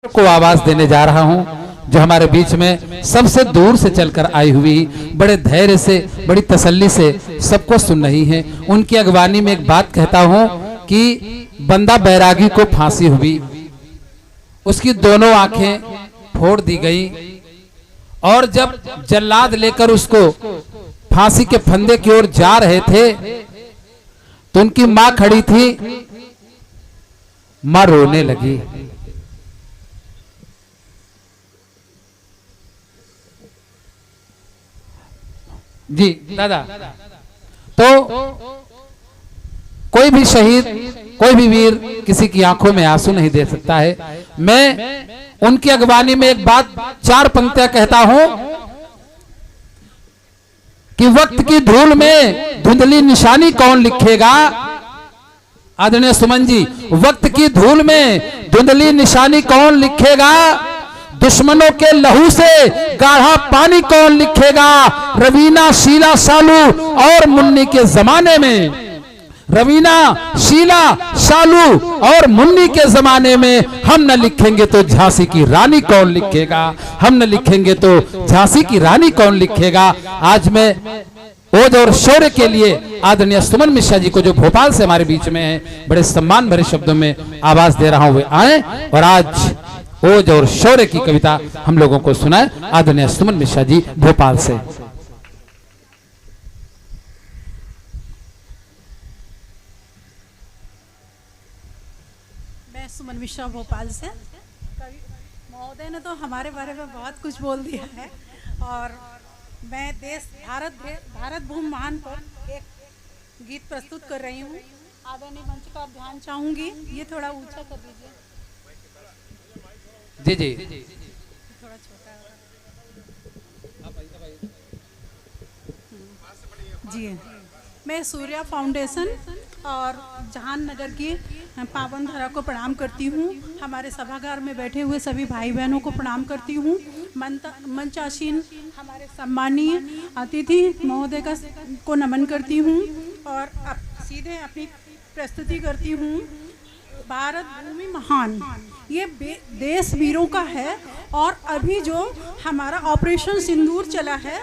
को आवाज देने जा रहा हूं, जो हमारे बीच में सबसे दूर से चलकर आई हुई, बड़े धैर्य से, बड़ी तसल्ली से सबको सुन रही है। उनकी अगवानी में एक बात कहता हूं कि बंदा बैरागी को फांसी हुई, उसकी दोनों आंखें फोड़ दी गई और जब जल्लाद लेकर उसको फांसी के फंदे की ओर जा रहे थे तो उनकी मां खड़ी थी, मां रोने लगी। जी दादा, तो कोई भी शहीद, कोई भी वीर किसी की आंखों में आंसू नहीं दे सकता है। मैं उनकी अगवानी में एक बात, 4 पंक्तियां कहता हूं कि वक्त की धूल में धुंधली निशानी कौन लिखेगा। आदरणीय सुमन जी, वक्त की धूल में धुंधली निशानी कौन लिखेगा, दुश्मनों के लहू से गाढ़ा पानी कौन लिखेगा। रवीना, शीला, शालू और मुन्नी के जमाने में, रवीना, शीला, शालू और मुन्नी के जमाने में हम न लिखेंगे तो झांसी की रानी कौन लिखेगा, हम न लिखेंगे तो झांसी की रानी कौन लिखेगा। आज मैं ओज और शौर्य के लिए आदरणीय सुमन मिश्रा जी को, जो भोपाल से हमारे बीच में है, बड़े सम्मान भरे शब्दों में आवाज दे रहा हूं, वे आए और आज ओज और शौर्य की कविता हम लोगों को सुनाए। आदरणीय सुमन मिश्रा जी भोपाल से। मैं सुमन मिश्रा भोपाल से। महोदय ने तो हमारे बारे में बहुत कुछ बोल दिया है और मैं भारत भूमि महान पर एक गीत प्रस्तुत कर रही हूँ। आदरणीय मंच का ध्यान चाहूंगी, ये थोड़ा ऊंचा कर दीजिए। जी जी, थोड़ा छोटा जी। मैं सूर्या फाउंडेशन और जहाननगर की पावन धरा को प्रणाम करती हूँ। हमारे सभागार में बैठे हुए सभी भाई बहनों को प्रणाम करती हूँ। मंचासीन हमारे सम्मानीय अतिथि महोदय को नमन करती हूँ और सीधे अपनी प्रस्तुति करती हूँ। भारत भूमि महान, ये देश वीरों का है और अभी जो हमारा ऑपरेशन सिंदूर चला है,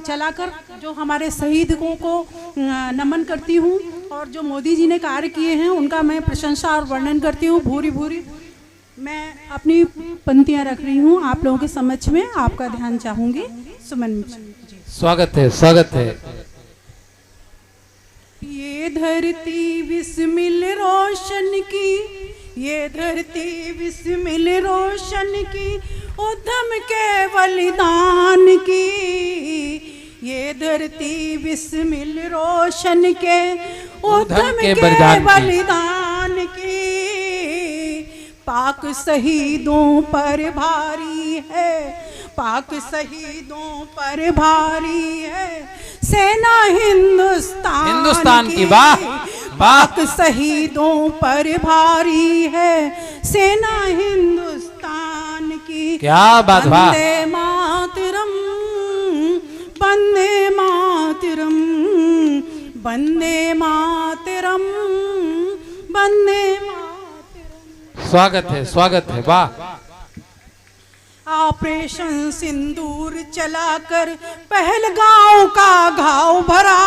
चलाकर जो हमारे शहीदों को नमन करती हूँ और जो मोदी जी ने कार्य किए हैं उनका मैं प्रशंसा और वर्णन करती हूँ भूरी भूरी। मैं अपनी पंक्तियाँ रख रही हूँ आप लोगों के समक्ष में, आपका ध्यान चाहूँगी। सुमन जी, स्वागत है, स्वागत है। ये धरती बिस्मिल रोशन की, ये धरती बिस्मिल रोशन की, उद्यम के बलिदान की। ये धरती बिस्मिल रोशन के, उद्यम के बलिदान की। पाक शहीदों पर भारी है, पाक शहीदों पर भारी है सेना हिंदुस्तान की। वाह, पाक शहीदों पर भारी है सेना हिंदुस्तान की। क्या बात, वाह। वंदे मातरम, वंदे मातरम, वंदे मातरम, वंदे मातरम। स्वागत है, स्वागत है, वाह। ऑपरेशन सिंदूर चलाकर पहलगांव का घाव भरा,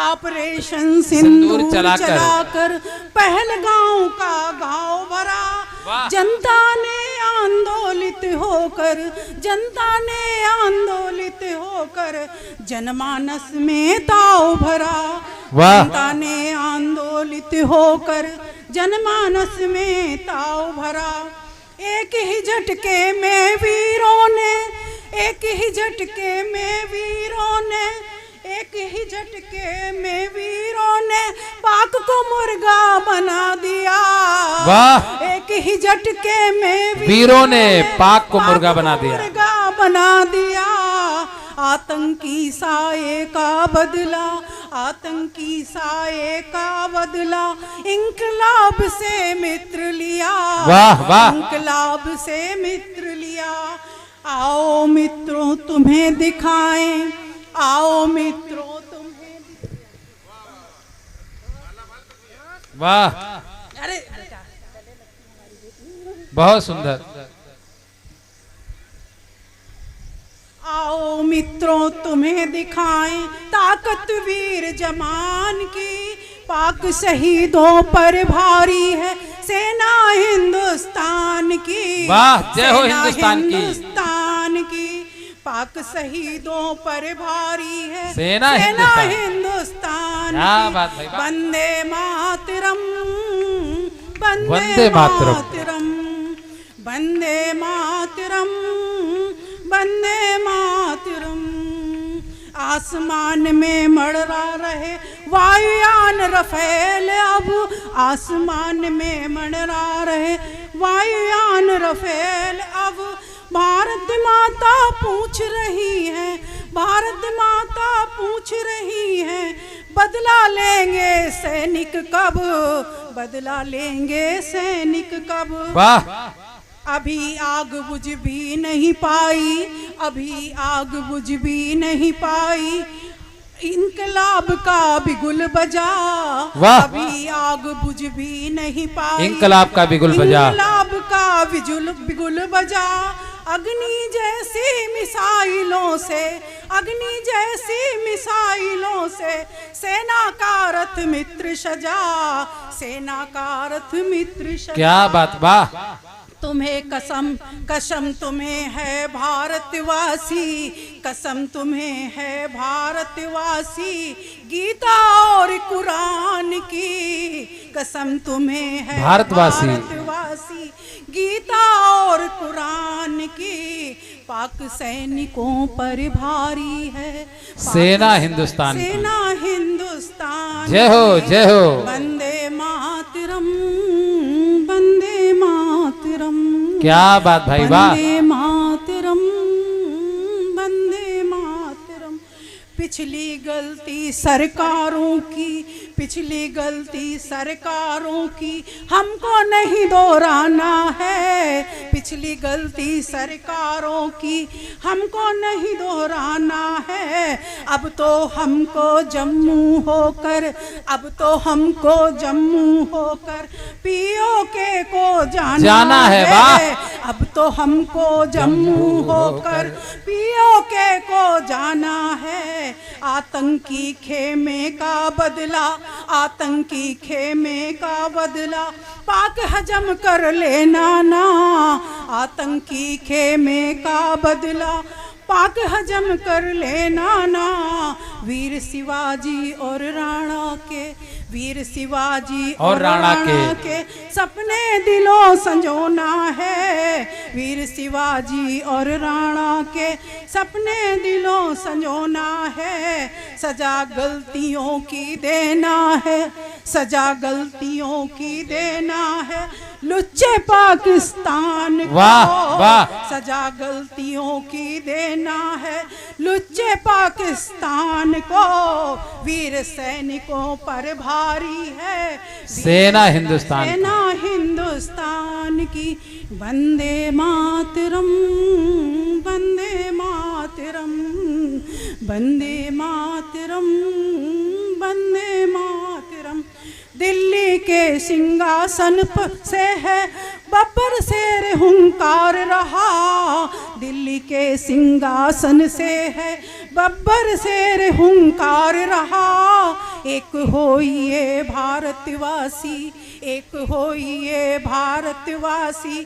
ऑपरेशन सिंदूर चलाकर पहलगांव का घाव भरा। जनता ने आंदोलित होकर, जनता ने आंदोलित होकर जनमानस में ताव भरा। जनता ने आंदोलित होकर जनमानस में ताव भरा। एक ही झटके में वीरों ने, एक ही झटके में वीरों ने, एक ही झटके में वीरों ने पाक को मुर्गा बना दिया। वाह, एक ही झटके में वीरों ने पाक को मुर्गा बना दिया। आतंकी साए का बदला, आतंकी साए का बदला इंकलाब से मित्र लिया। वाह वाह, इंकलाब से मित्र लिया। आओ मित्रों तुम्हें दिखाएं, आओ मित्रों तुम्हें। वाह, अरे बहुत सुंदर। आओ मित्रों तुम्हें दिखाएं ताकत वीर जमान की, पाक शहीदों पर भारी है सेना हिंदुस्तान की। वाह, जय हो सेना हिंदुस्तान की। हिंदुस्तान की पाक शहीदों पर भारी है सेना हिंदुस्तान क्या की। बात भाई, वाह। वंदे मातरम, वंदे मातरम। वंदे मातरम, वंदे मातरम। आसमान में मड़रा रहे वायुयान रफेल, अब आसमान में मड़रा रहे वायुयान रफेल। अब भारत माता पूछ रही है, भारत माता पूछ रही है, बदला लेंगे सैनिक कब, बदला लेंगे सैनिक कब। वाह, अभी आग बुझ भी नहीं पाई, अभी आग बुझ भी नहीं पाई, इनकलाब का बिगुल बजा। वाह। अभी आग बुझ भी नहीं पाई, इनकलाब का बिगुल बजा। इनकलाब का बिगुल बजा। अग्नि जैसी मिसाइलों से, अग्नि जैसी मिसाइलों से सेना का रथ मित्र सजा, सेना का रथ मित्र सजा। क्या बात, वाह। तुम्हें कसम, कसम तुम्हें है भारतवासी, कसम तुम्हें है भारतवासी, गीता और कुरान की कसम तुम्हें है भारतवासी। भारतवासी, गीता और कुरान की। पाक सैनिकों पर भारी है सेना हिंदुस्तान की। सेना हिंदुस्तान। जय हो, जय हो। वंदे मातरम, वंदे मातरम। क्या बात भाई, वाह। वंदे मातरम, वंदे मातरम। पिछली गलती सरकारों की, पिछली गलती सरकारों की हमको नहीं दोहराना है, पिछली गलती सरकारों की हमको नहीं दोहराना है। अब तो हमको जम्मू होकर, अब तो हमको जम्मू होकर पीओके को जाना है। वाह। अब तो हमको जम्मू होकर पीओके को जाना है। आतंकी खेमे का बदला, आतंकी खेमे का बदला पाक हजम कर लेना ना, आतंकी खेमे का बदला पाक हजम कर लेना ना। वीर शिवाजी और राणा के, वीर शिवाजी और राणा के सपने दिलों संजोना है, वीर शिवाजी और राणा के सपने दिलों संजोना है। सजा गलतियों की देना है, सजा गलतियों की देना है लुच्चे पाकिस्तान को। वाह, वाह। सजा गलतियों की देना है लुच्चे पाकिस्तान को। वीर सैनिकों पर भारी है सेना हिंदुस्तान की। सेना हिंदुस्तान की। वंदे मातरम, वंदे मातरम, वंदे मातरम, वंदे मातरम। दिल्ली के सिंहासन से है बब्बर शेर हुंकार रहा, दिल्ली के सिंहासन से है बब्बर शेर हुंकार रहा। एक होइए भारतवासी, एक होइए भारतवासी,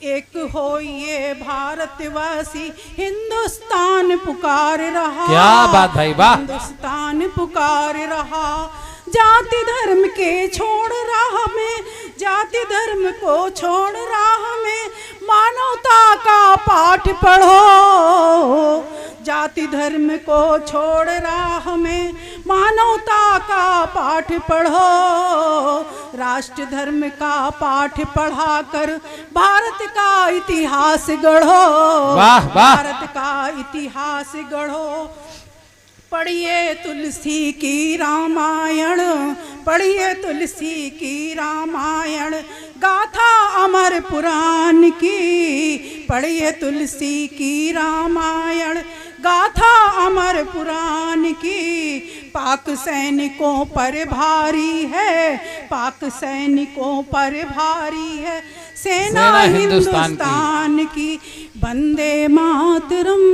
एक होइए भारतवासी, हिंदुस्तान पुकार रहा। क्या बात भाई, वाह। हिंदुस्तान पुकार रहा। जाति धर्म के छोड़ राह में, जाति धर्म को छोड़ राह में मानवता का पाठ पढ़ो, जाति धर्म को छोड़ राह में मानवता का पाठ पढ़ो। राष्ट्र धर्म का पाठ पढ़ाकर भारत का इतिहास गढ़ो। वाह, वाह। भारत का इतिहास गढ़ो। पढ़िए तुलसी की रामायण, पढ़िए तुलसी की रामायण, गाथा अमर पुराण की। पढ़िए तुलसी की रामायण, गाथा अमर पुराण की। पाक सैनिकों पर भारी है, पाक सैनिकों पर भारी है सेना हिंदुस्तान की। वंदे मातरम,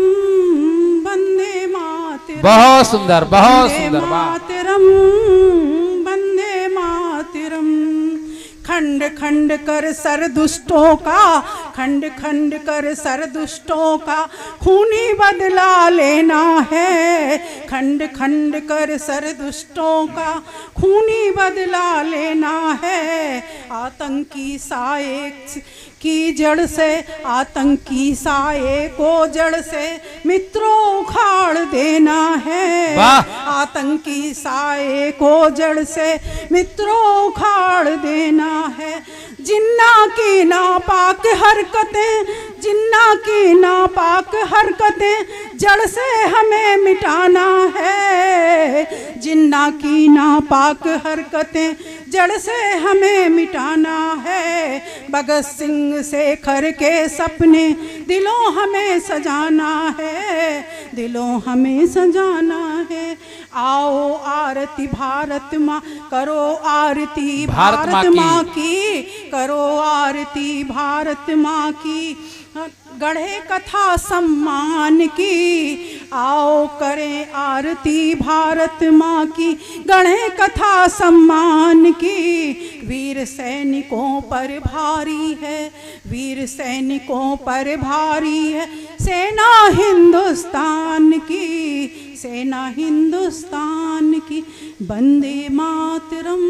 वंदे मातरम, बहुत सुंदर, बहुत वंदे सुंदर, वाह। मातरम, वंदे मातरम। खंड खंड कर सर दुष्टों का, खंड खंड कर सर दुष्टों का, खूनी बदला लेना है। खंड खंड कर सर दुष्टों का, खूनी बदला लेना है। आतंकी साए की जड़ से, आतंकी साए को जड़ से मित्रों उखाड़ देना है। वाह। आतंकी साए को जड़ से मित्रों उखाड़ देना है। जिन्ना की नापाक हरकतें, जिन्ना की नापाक हरकतें जड़ से हमें मिटाना है। जिन्ना की नापाक हरकतें जड़ से हमें मिटाना है। भगत सिंह शेखर के सपने दिलों हमें सजाना है, दिलों हमें सजाना है। आओ आरती भारत माँ करो, आरती भारत माँ की करो, आरती भारत माँ की। गढ़े कथा सम्मान की, आओ करें आरती भारत माँ की। गढ़े कथा सम्मान की। वीर सैनिकों पर भारी है, वीर सैनिकों पर भारी है सेना हिंदुस्तान की, सेना हिंदुस्तान की। वंदे मातरम,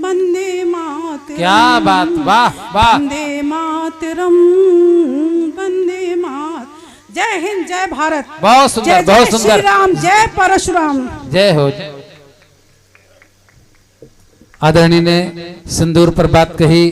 वंदे मातरम, क्या बात, वाह वाह। वंदे मातरम, वंदे मात। जय हिंद, जय भारत। बहुत सुंदर, जय बहुत जय सुंदर। श्री राम, जय परशुराम। जय हो, जय हो। आदरणीय ने सिंदूर पर बात कही।